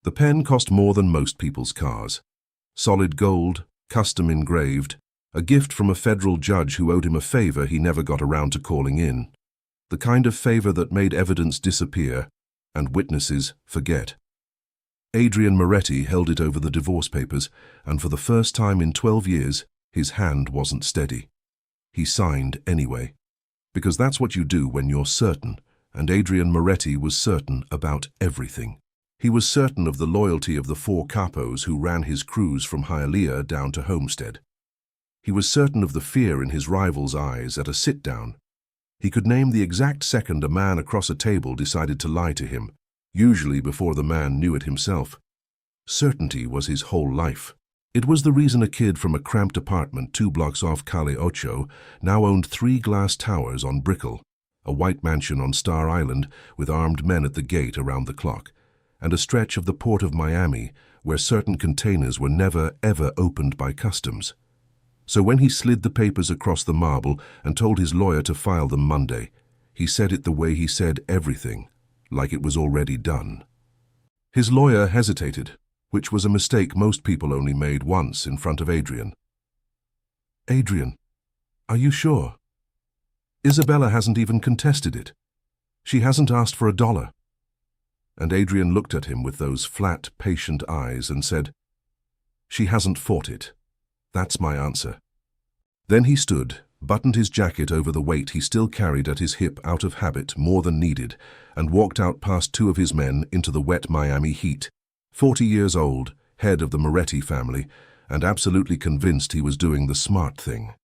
The pen cost more than most people's cars. Solid gold, custom engraved, a gift from a federal judge who owed him a favor he never got around to calling in. The kind of favor that made evidence disappear and witnesses forget. Adrian Moretti held it over the divorce papers, and for the first time in 12 years, his hand wasn't steady. He signed anyway, because that's what you do when you're certain, and Adrian Moretti was certain about everything. He was certain of the loyalty of the 4 capos who ran his crews from Hialeah down to Homestead. He was certain of the fear in his rival's eyes at a sit-down. He could name the exact second a man across a table decided to lie to him, usually before the man knew it himself. Certainty was his whole life. It was the reason a kid from a cramped apartment 2 blocks off Calle Ocho now owned 3 glass towers on Brickell, a white mansion on Star Island with armed men at the gate around the clock, and a stretch of the port of Miami where certain containers were never, ever opened by customs. So when he slid the papers across the marble and told his lawyer to file them Monday, he said it the way he said everything, like it was already done. His lawyer hesitated, which was a mistake most people only made once in front of Adrian. "Adrian, are you sure? Isabella hasn't even contested it. She hasn't asked for $1. And Adrian looked at him with those flat, patient eyes and said, "She hasn't fought it. That's my answer." Then he stood, buttoned his jacket over the weight he still carried at his hip out of habit more than needed, and walked out past 2 of his men into the wet Miami heat, 40 years old, head of the Moretti family, and absolutely convinced he was doing the smart thing.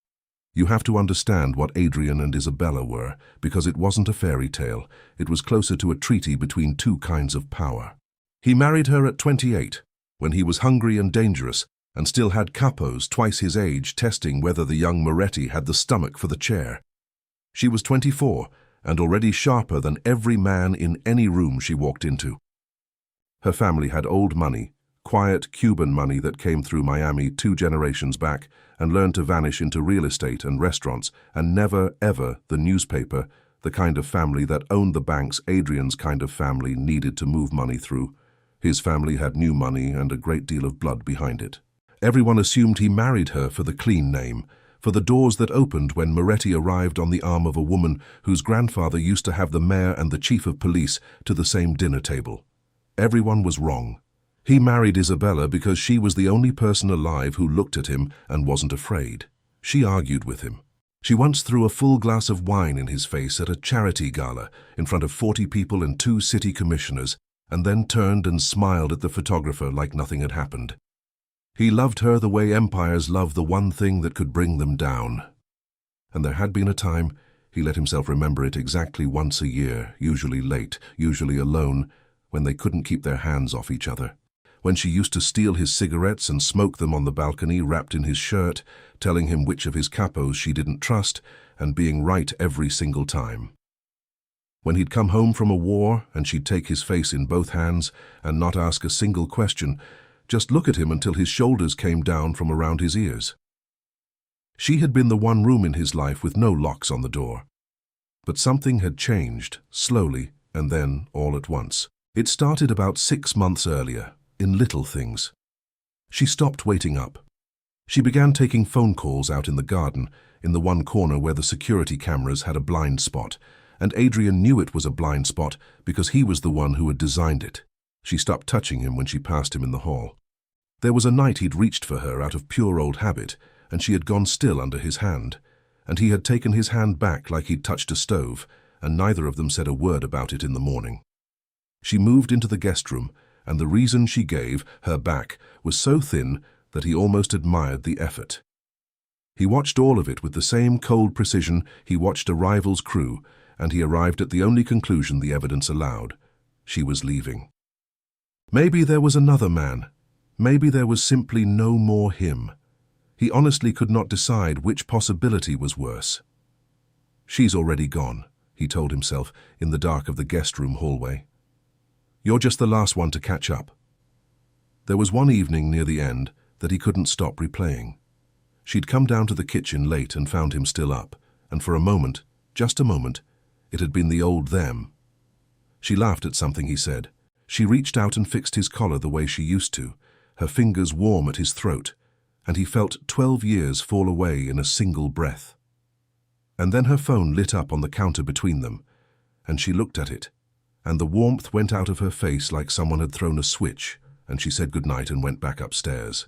You have to understand what Adrian and Isabella were, because it wasn't a fairy tale. It was closer to a treaty between 2 kinds of power. He married her at 28, when he was hungry and dangerous, and still had capos twice his age testing whether the young Moretti had the stomach for the chair. She was 24, and already sharper than every man in any room she walked into. Her family had old money, quiet Cuban money that came through Miami 2 generations back and learned to vanish into real estate and restaurants, and never, ever the newspaper, the kind of family that owned the banks Adrian's kind of family needed to move money through. His family had new money and a great deal of blood behind it. Everyone assumed he married her for the clean name, for the doors that opened when Moretti arrived on the arm of a woman whose grandfather used to have the mayor and the chief of police to the same dinner table. Everyone was wrong. He married Isabella because she was the only person alive who looked at him and wasn't afraid. She argued with him. She once threw a full glass of wine in his face at a charity gala in front of 40 people and 2 city commissioners, and then turned and smiled at the photographer like nothing had happened. He loved her the way empires love the one thing that could bring them down. And there had been a time, he let himself remember it exactly once a year, usually late, usually alone, when they couldn't keep their hands off each other. When she used to steal his cigarettes and smoke them on the balcony wrapped in his shirt, telling him which of his capos she didn't trust, and being right every single time. When he'd come home from a war and she'd take his face in both hands and not ask a single question, just look at him until his shoulders came down from around his ears. She had been the one room in his life with no locks on the door. But something had changed, slowly, and then all at once. It started about 6 months earlier, in little things. She stopped waiting up. She began taking phone calls out in the garden, in the one corner where the security cameras had a blind spot, and Adrian knew it was a blind spot because he was the one who had designed it. She stopped touching him when she passed him in the hall. There was a night he'd reached for her out of pure old habit, and she had gone still under his hand, and he had taken his hand back like he'd touched a stove, and neither of them said a word about it in the morning. She moved into the guest room, and the reason she gave, her back, was so thin that he almost admired the effort. He watched all of it with the same cold precision he watched a rival's crew, and he arrived at the only conclusion the evidence allowed. She was leaving. Maybe there was another man. Maybe there was simply no more him. He honestly could not decide which possibility was worse. "She's already gone," he told himself in the dark of the guest room hallway. "You're just the last one to catch up." There was one evening near the end that he couldn't stop replaying. She'd come down to the kitchen late and found him still up, and for a moment, just a moment, it had been the old them. She laughed at something he said. She reached out and fixed his collar the way she used to, her fingers warm at his throat, and he felt 12 years fall away in a single breath. And then her phone lit up on the counter between them, and she looked at it, and the warmth went out of her face like someone had thrown a switch, and she said goodnight and went back upstairs.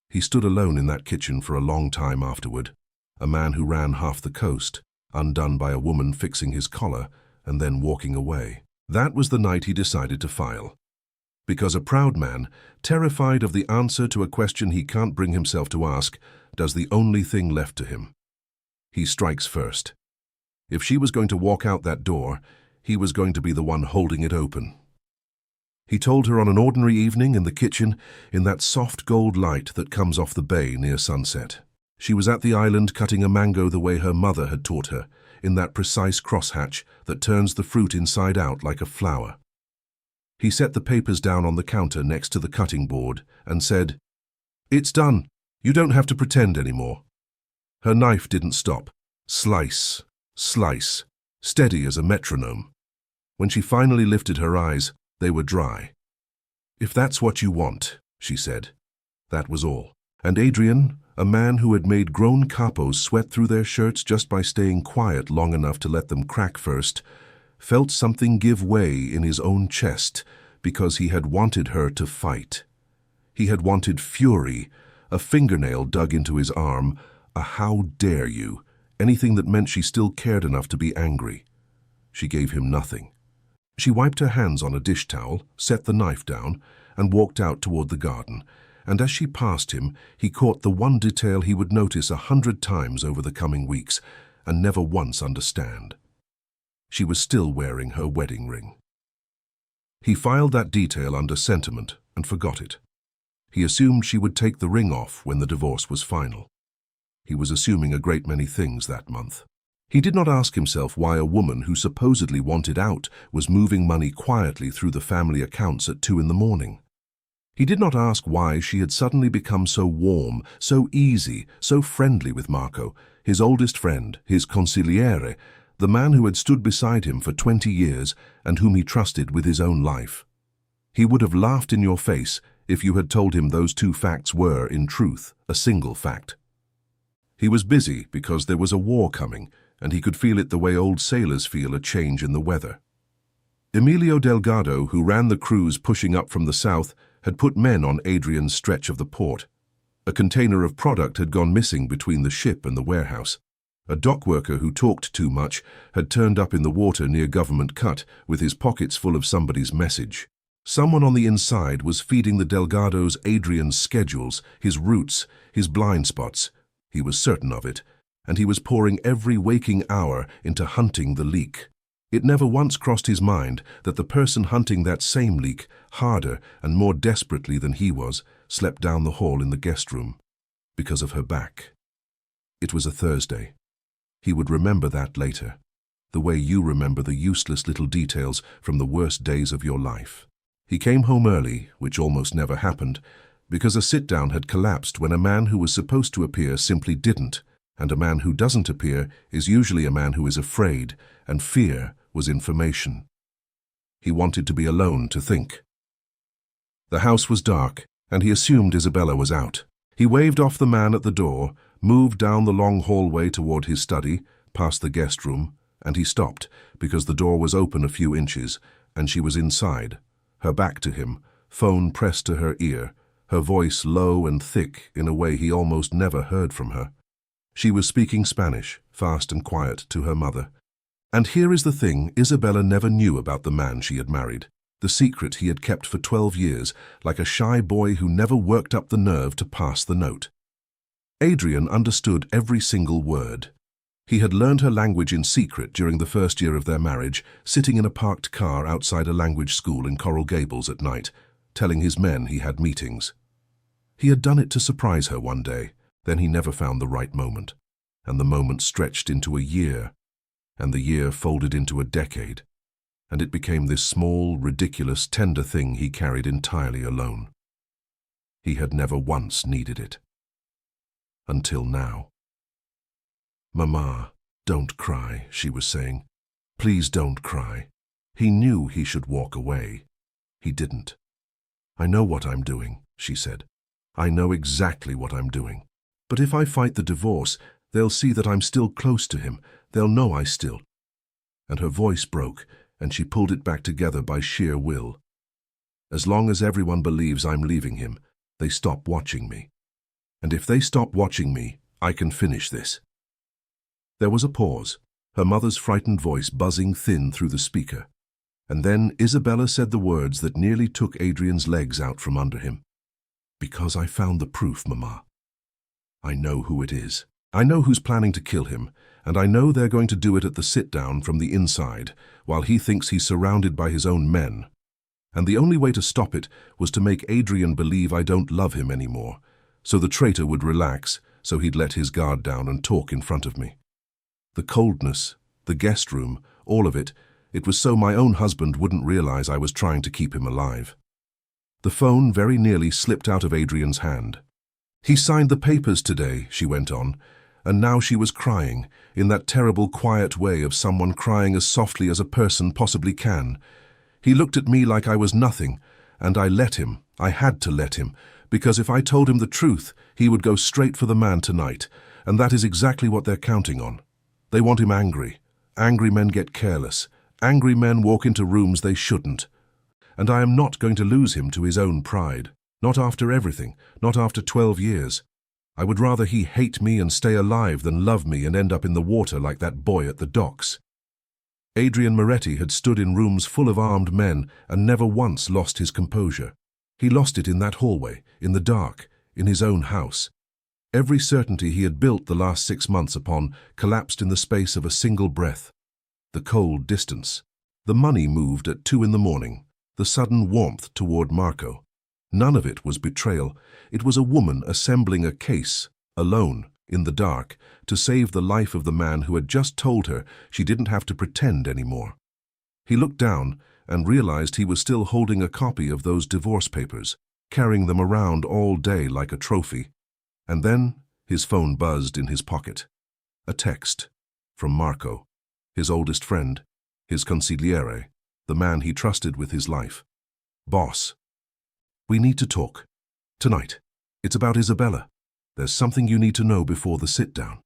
He stood alone in that kitchen for a long time afterward, a man who ran half the coast, undone by a woman fixing his collar and then walking away. That was the night he decided to file. Because a proud man, terrified of the answer to a question he can't bring himself to ask, does the only thing left to him. He strikes first. If she was going to walk out that door, he was going to be the one holding it open. He told her on an ordinary evening in the kitchen, in that soft gold light that comes off the bay near sunset. She was at the island cutting a mango the way her mother had taught her, in that precise crosshatch that turns the fruit inside out like a flower. He set the papers down on the counter next to the cutting board and said, "It's done. You don't have to pretend anymore." Her knife didn't stop. Slice, slice, steady as a metronome. When she finally lifted her eyes, they were dry. "If that's what you want," she said. That was all. And Adrian, a man who had made grown capos sweat through their shirts just by staying quiet long enough to let them crack first, felt something give way in his own chest because he had wanted her to fight. He had wanted fury, a fingernail dug into his arm, a "how dare you," anything that meant she still cared enough to be angry. She gave him nothing. She wiped her hands on a dish towel, set the knife down, and walked out toward the garden, and as she passed him, he caught the one detail he would notice 100 times over the coming weeks, and never once understand. She was still wearing her wedding ring. He filed that detail under sentiment and forgot it. He assumed she would take the ring off when the divorce was final. He was assuming a great many things that month. He did not ask himself why a woman who supposedly wanted out was moving money quietly through the family accounts at 2 in the morning. He did not ask why she had suddenly become so warm, so easy, so friendly with Marco, his oldest friend, his consigliere, the man who had stood beside him for 20 years and whom he trusted with his own life. He would have laughed in your face if you had told him those two facts were, in truth, a single fact. He was busy because there was a war coming, and he could feel it the way old sailors feel a change in the weather. Emilio Delgado, who ran the crews pushing up from the south, had put men on Adrian's stretch of the port. A container of product had gone missing between the ship and the warehouse. A dock worker who talked too much had turned up in the water near Government Cut with his pockets full of somebody's message. Someone on the inside was feeding the Delgados Adrian's schedules, his routes, his blind spots. He was certain of it, and he was pouring every waking hour into hunting the leak. It never once crossed his mind that the person hunting that same leak, harder and more desperately than he was, slept down the hall in the guest room, because of her back. It was a Thursday. He would remember that later, the way you remember the useless little details from the worst days of your life. He came home early, which almost never happened, because a sit-down had collapsed when a man who was supposed to appear simply didn't, and a man who doesn't appear is usually a man who is afraid, and fear was information. He wanted to be alone to think. The house was dark, and he assumed Isabella was out. He waved off the man at the door, moved down the long hallway toward his study, past the guest room, and he stopped, because the door was open a few inches, and she was inside, her back to him, phone pressed to her ear, her voice low and thick in a way he almost never heard from her. She was speaking Spanish, fast and quiet, to her mother. And here is the thing Isabella never knew about the man she had married, the secret he had kept for 12 years, like a shy boy who never worked up the nerve to pass the note. Adrian understood every single word. He had learned her language in secret during the first year of their marriage, sitting in a parked car outside a language school in Coral Gables at night, telling his men he had meetings. He had done it to surprise her one day, then he never found the right moment, and the moment stretched into a year, and the year folded into a decade, and it became this small, ridiculous, tender thing he carried entirely alone. He had never once needed it. Until now. "Mama, don't cry," she was saying. "Please don't cry." He knew he should walk away. He didn't. "I know what I'm doing," she said. "I know exactly what I'm doing. But if I fight the divorce, they'll see that I'm still close to him. They'll know I still—" And her voice broke, and she pulled it back together by sheer will. "As long as everyone believes I'm leaving him, they stop watching me. And if they stop watching me, I can finish this." There was a pause, her mother's frightened voice buzzing thin through the speaker. And then Isabella said the words that nearly took Adrian's legs out from under him. "Because I found the proof, Mama. I know who it is. I know who's planning to kill him, and I know they're going to do it at the sit-down from the inside, while he thinks he's surrounded by his own men. And the only way to stop it was to make Adrian believe I don't love him anymore, so the traitor would relax, so he'd let his guard down and talk in front of me. The coldness, the guest room, all of it, it was so my own husband wouldn't realize I was trying to keep him alive." The phone very nearly slipped out of Adrian's hand. "He signed the papers today," she went on, and now she was crying, in that terrible quiet way of someone crying as softly as a person possibly can. "He looked at me like I was nothing, and I let him. I had to let him, because if I told him the truth, he would go straight for the man tonight, and that is exactly what they're counting on. They want him angry. Angry men get careless. Angry men walk into rooms they shouldn't. And I am not going to lose him to his own pride. Not after everything, not after 12 years. I would rather he hate me and stay alive than love me and end up in the water like that boy at the docks." Adrian Moretti had stood in rooms full of armed men and never once lost his composure. He lost it in that hallway, in the dark, in his own house. Every certainty he had built the last 6 months upon collapsed in the space of a single breath. The cold distance. The money moved at 2 in the morning. The sudden warmth toward Marco. None of it was betrayal. It was a woman assembling a case, alone, in the dark, to save the life of the man who had just told her she didn't have to pretend anymore. He looked down and realized he was still holding a copy of those divorce papers, carrying them around all day like a trophy. And then his phone buzzed in his pocket. A text from Marco, his oldest friend, his consigliere, the man he trusted with his life. "Boss, we need to talk. Tonight. It's about Isabella. There's something you need to know before the sit-down."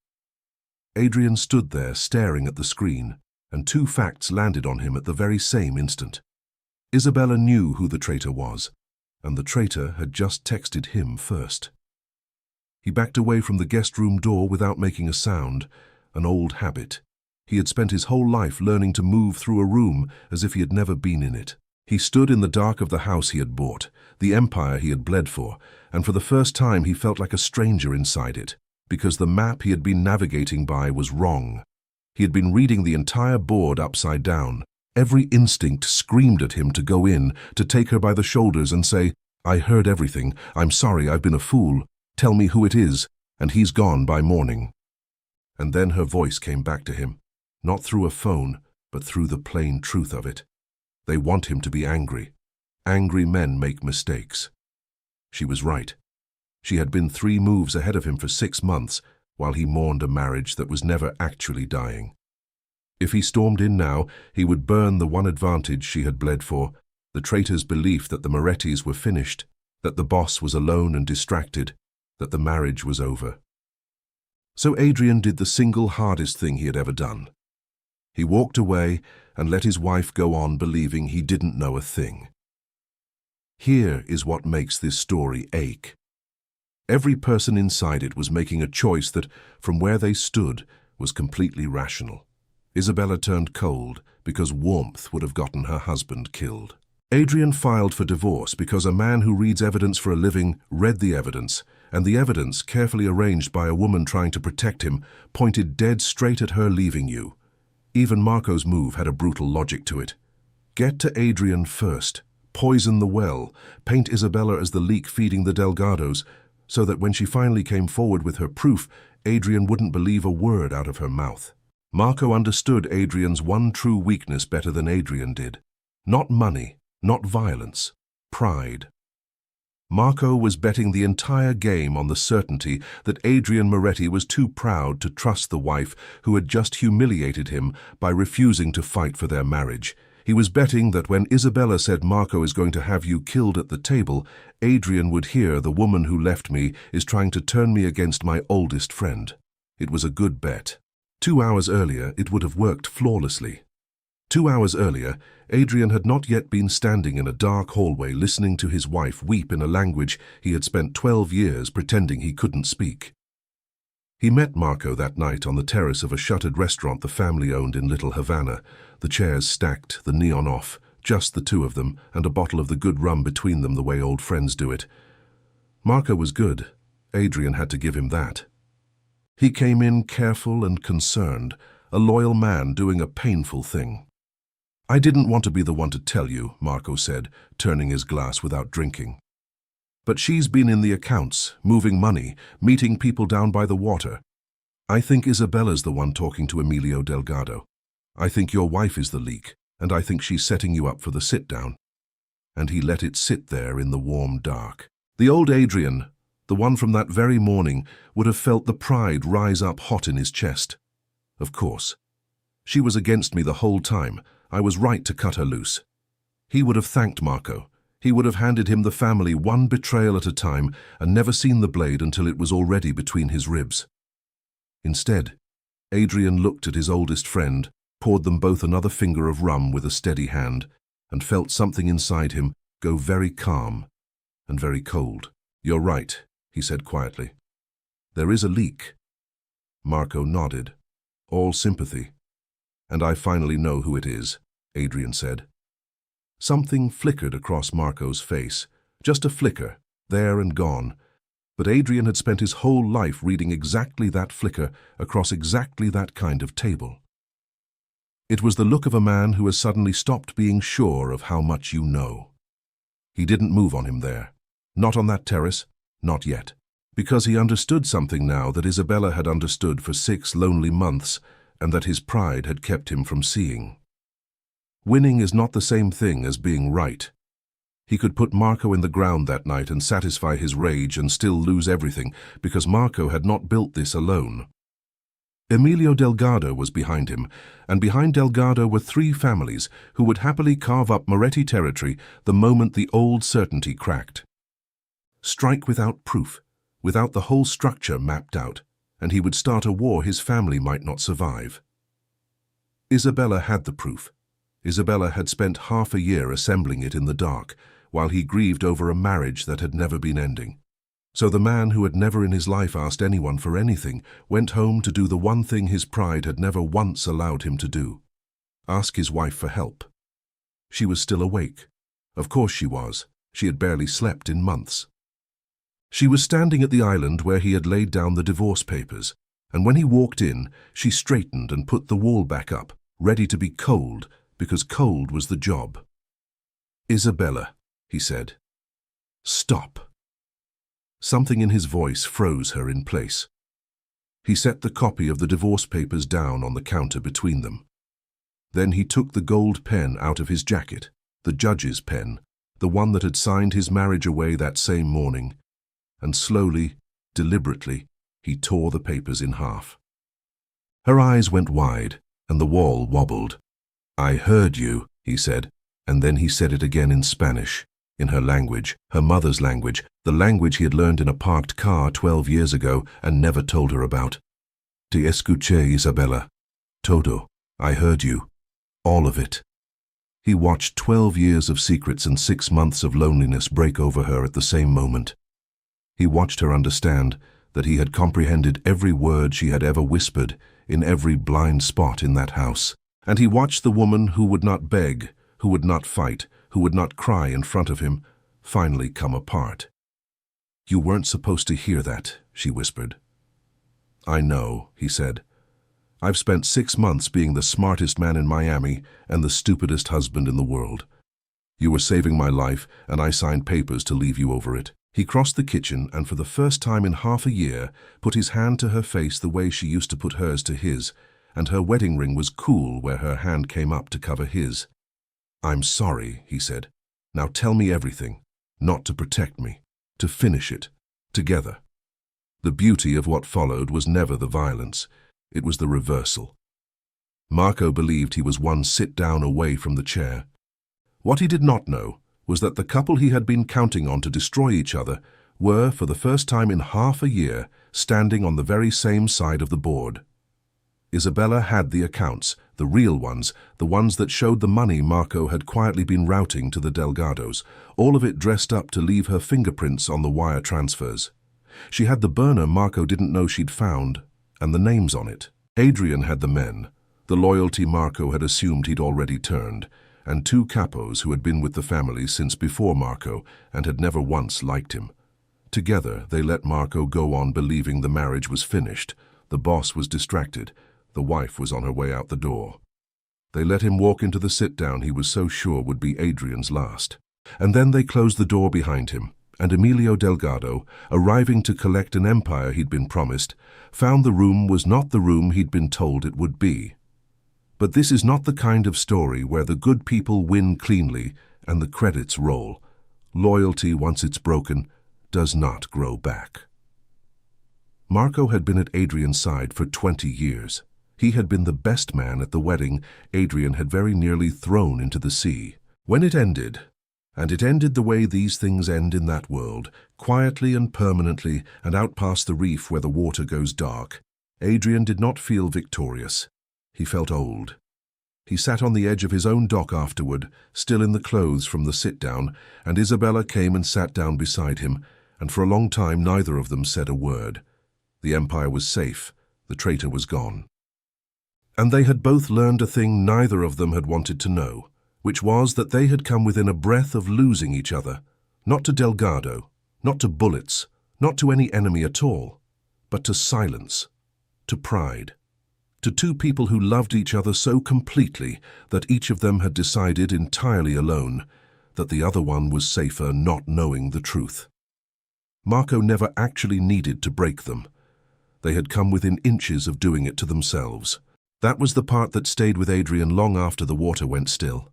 Adrian stood there staring at the screen, and 2 facts landed on him at the very same instant. Isabella knew who the traitor was, and the traitor had just texted him first. He backed away from the guest room door without making a sound, an old habit. He had spent his whole life learning to move through a room as if he had never been in it. He stood in the dark of the house he had bought, the empire he had bled for, and for the first time he felt like a stranger inside it, because the map he had been navigating by was wrong. He had been reading the entire board upside down. Every instinct screamed at him to go in, to take her by the shoulders and say, "I heard everything. I'm sorry, I've been a fool. Tell me who it is," and he's gone by morning. And then her voice came back to him, not through a phone, but through the plain truth of it. They want him to be angry. Angry men make mistakes. She was right. She had been 3 moves ahead of him for 6 months, while he mourned a marriage that was never actually dying. If he stormed in now, he would burn the one advantage she had bled for, the traitor's belief that the Morettis were finished, that the boss was alone and distracted, that the marriage was over. So Adrian did the single hardest thing he had ever done. He walked away and let his wife go on believing he didn't know a thing. Here is what makes this story ache. Every person inside it was making a choice that, from where they stood, was completely rational. Isabella turned cold because warmth would have gotten her husband killed. Adrian filed for divorce because a man who reads evidence for a living read the evidence, and the evidence, carefully arranged by a woman trying to protect him, pointed dead straight at her leaving you. Even Marco's move had a brutal logic to it. Get to Adrian first, poison the well, paint Isabella as the leak feeding the Delgados, so that when she finally came forward with her proof, Adrian wouldn't believe a word out of her mouth. Marco understood Adrian's one true weakness better than Adrian did. Not money, not violence, pride. Marco was betting the entire game on the certainty that Adrian Moretti was too proud to trust the wife who had just humiliated him by refusing to fight for their marriage. He was betting that when Isabella said Marco is going to have you killed at the table, Adrian would hear the woman who left me is trying to turn me against my oldest friend. It was a good bet. 2 hours earlier, it would have worked flawlessly. 2 hours earlier, Adrian had not yet been standing in a dark hallway listening to his wife weep in a language he had spent 12 years pretending he couldn't speak. He met Marco that night on the terrace of a shuttered restaurant the family owned in Little Havana, the chairs stacked, the neon off, just the two of them, and a bottle of the good rum between them the way old friends do it. Marco was good. Adrian had to give him that. He came in careful and concerned, a loyal man doing a painful thing. "I didn't want to be the one to tell you," Marco said, turning his glass without drinking. "But she's been in the accounts, moving money, meeting people down by the water. I think Isabella's the one talking to Emilio Delgado. I think your wife is the leak, and I think she's setting you up for the sit-down." And he let it sit there in the warm dark. The old Adrian, the one from that very morning, would have felt the pride rise up hot in his chest. Of course. She was against me the whole time. I was right to cut her loose. He would have thanked Marco. He would have handed him the family one betrayal at a time and never seen the blade until it was already between his ribs. Instead, Adrian looked at his oldest friend, poured them both another finger of rum with a steady hand, and felt something inside him go very calm and very cold. "You're right," he said quietly. "There is a leak." Marco nodded, all sympathy. "And I finally know who it is," Adrian said. Something flickered across Marco's face, just a flicker, there and gone. But Adrian had spent his whole life reading exactly that flicker across exactly that kind of table. It was the look of a man who has suddenly stopped being sure of how much you know. He didn't move on him there. Not on that terrace, not yet. Because he understood something now that Isabella had understood for 6 lonely months, and that his pride had kept him from seeing. Winning is not the same thing as being right. He could put Marco in the ground that night and satisfy his rage and still lose everything, because Marco had not built this alone. Emilio Delgado was behind him, and behind Delgado were 3 families who would happily carve up Moretti territory the moment the old certainty cracked. Strike without proof, without the whole structure mapped out, and he would start a war his family might not survive. Isabella had the proof. Isabella had spent half a year assembling it in the dark, while he grieved over a marriage that had never been ending. So the man who had never in his life asked anyone for anything went home to do the one thing his pride had never once allowed him to do: ask his wife for help. She was still awake. Of course she was. She had barely slept in months. She was standing at the island where he had laid down the divorce papers, and when he walked in, she straightened and put the wall back up, ready to be cold, because cold was the job. "Isabella," he said. "Stop." Something in his voice froze her in place. He set the copy of the divorce papers down on the counter between them. Then he took the gold pen out of his jacket, the judge's pen, the one that had signed his marriage away that same morning, and slowly, deliberately, he tore the papers in half. Her eyes went wide, and the wall wobbled. "I heard you," he said, and then he said it again in Spanish, in her language, her mother's language, the language he had learned in a parked car 12 years ago and never told her about. "Te escuché, Isabella. Todo. I heard you. All of it." He watched 12 years of secrets and 6 months of loneliness break over her at the same moment. He watched her understand that he had comprehended every word she had ever whispered in every blind spot in that house. And he watched the woman who would not beg, who would not fight, who would not cry in front of him, finally come apart. "You weren't supposed to hear that," she whispered. "I know," he said. "I've spent 6 months being the smartest man in Miami and the stupidest husband in the world. You were saving my life, and I signed papers to leave you over it." He crossed the kitchen and for the first time in half a year put his hand to her face the way she used to put hers to his, and her wedding ring was cool where her hand came up to cover his. "I'm sorry," he said. "Now tell me everything, not to protect me, to finish it, together." The beauty of what followed was never the violence, it was the reversal. Marco believed he was one sit down away from the chair. What he did not know was that the couple he had been counting on to destroy each other were, for the first time in half a year, standing on the very same side of the board. Isabella had the accounts, the real ones, the ones that showed the money Marco had quietly been routing to the Delgados, all of it dressed up to leave her fingerprints on the wire transfers. She had the burner Marco didn't know she'd found, and the names on it. Adrian had the men, the loyalty Marco had assumed he'd already turned, and two capos who had been with the family since before Marco and had never once liked him. Together, they let Marco go on believing the marriage was finished, the boss was distracted, the wife was on her way out the door. They let him walk into the sit-down he was so sure would be Adrian's last. And then they closed the door behind him, and Emilio Delgado, arriving to collect an empire he'd been promised, found the room was not the room he'd been told it would be. But this is not the kind of story where the good people win cleanly and the credits roll. Loyalty, once it's broken, does not grow back. Marco had been at Adrian's side for 20 years. He had been the best man at the wedding Adrian had very nearly thrown into the sea. When it ended, and it ended the way these things end in that world, quietly and permanently and out past the reef where the water goes dark, Adrian did not feel victorious. He felt old. He sat on the edge of his own dock afterward, still in the clothes from the sit-down, and Isabella came and sat down beside him, and for a long time neither of them said a word. The empire was safe, the traitor was gone. And they had both learned a thing neither of them had wanted to know, which was that they had come within a breath of losing each other, not to Delgado, not to bullets, not to any enemy at all, but to silence, to pride, to two people who loved each other so completely that each of them had decided entirely alone that the other one was safer not knowing the truth. Marco never actually needed to break them. They had come within inches of doing it to themselves. That was the part that stayed with Adrian long after the water went still.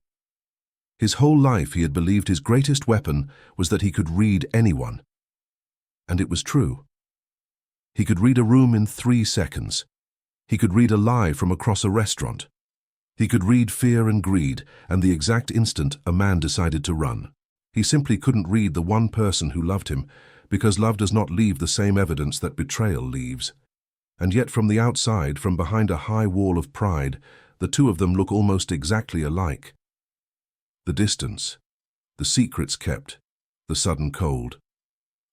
His whole life he had believed his greatest weapon was that he could read anyone. And it was true. He could read a room in 3 seconds. He could read a lie from across a restaurant. He could read fear and greed, and the exact instant a man decided to run. He simply couldn't read the one person who loved him, because love does not leave the same evidence that betrayal leaves. And yet from the outside, from behind a high wall of pride, the two of them look almost exactly alike. The distance, the secrets kept, the sudden cold.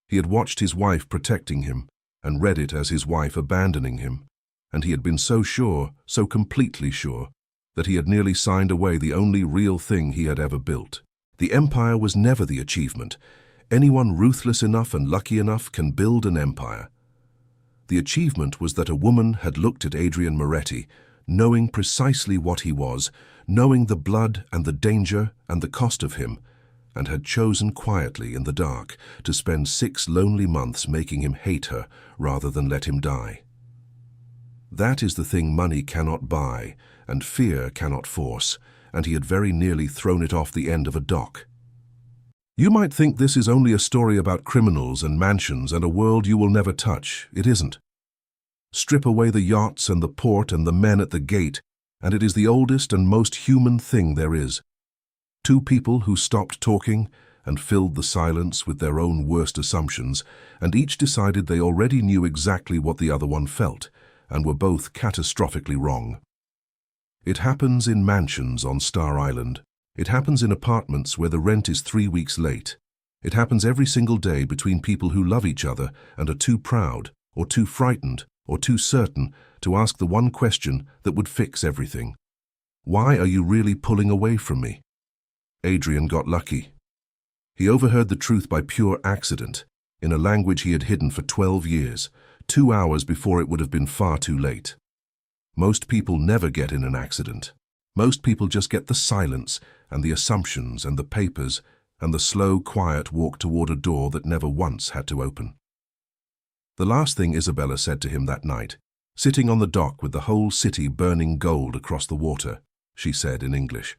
He had watched his wife protecting him, and read it as his wife abandoning him, and he had been so sure, so completely sure, that he had nearly signed away the only real thing he had ever built. The empire was never the achievement. Anyone ruthless enough and lucky enough can build an empire. The achievement was that a woman had looked at Adrian Moretti, knowing precisely what he was, knowing the blood and the danger and the cost of him, and had chosen quietly in the dark to spend 6 lonely months making him hate her rather than let him die. That is the thing money cannot buy and fear cannot force, and he had very nearly thrown it off the end of a dock. You might think this is only a story about criminals and mansions and a world you will never touch. It isn't. Strip away the yachts and the port and the men at the gate, and it is the oldest and most human thing there is. 2 people who stopped talking and filled the silence with their own worst assumptions, and each decided they already knew exactly what the other one felt, and were both catastrophically wrong. It happens in mansions on Star Island. It happens in apartments where the rent is 3 weeks late. It happens every single day between people who love each other and are too proud, or too frightened, or too certain to ask the one question that would fix everything. Why are you really pulling away from me? Adrian got lucky. He overheard the truth by pure accident, in a language he had hidden for 12 years, 2 hours before it would have been far too late. Most people never get in an accident. Most people just get the silence and the assumptions and the papers and the slow, quiet walk toward a door that never once had to open. The last thing Isabella said to him that night, sitting on the dock with the whole city burning gold across the water, she said in English.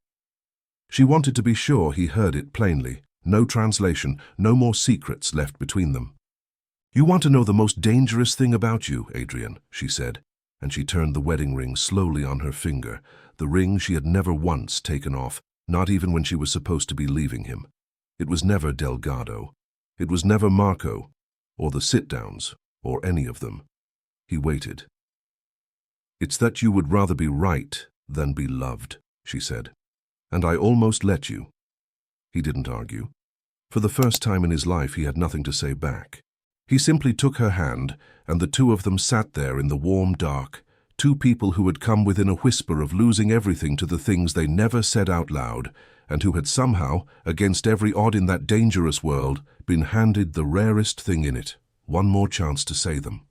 She wanted to be sure he heard it plainly, no translation, no more secrets left between them. You want to know the most dangerous thing about you, Adrian, she said. and she turned the wedding ring slowly on her finger, the ring she had never once taken off, not even when she was supposed to be leaving him. It was never Delgado. It was never Marco, or the sit-downs, or any of them. He waited. "It's that you would rather be right than be loved," she said. "And I almost let you." He didn't argue. For the first time in his life, he had nothing to say back. He simply took her hand, and the two of them sat there in the warm dark, two people who had come within a whisper of losing everything to the things they never said out loud, and who had somehow, against every odd in that dangerous world, been handed the rarest thing in it, one more chance to say them.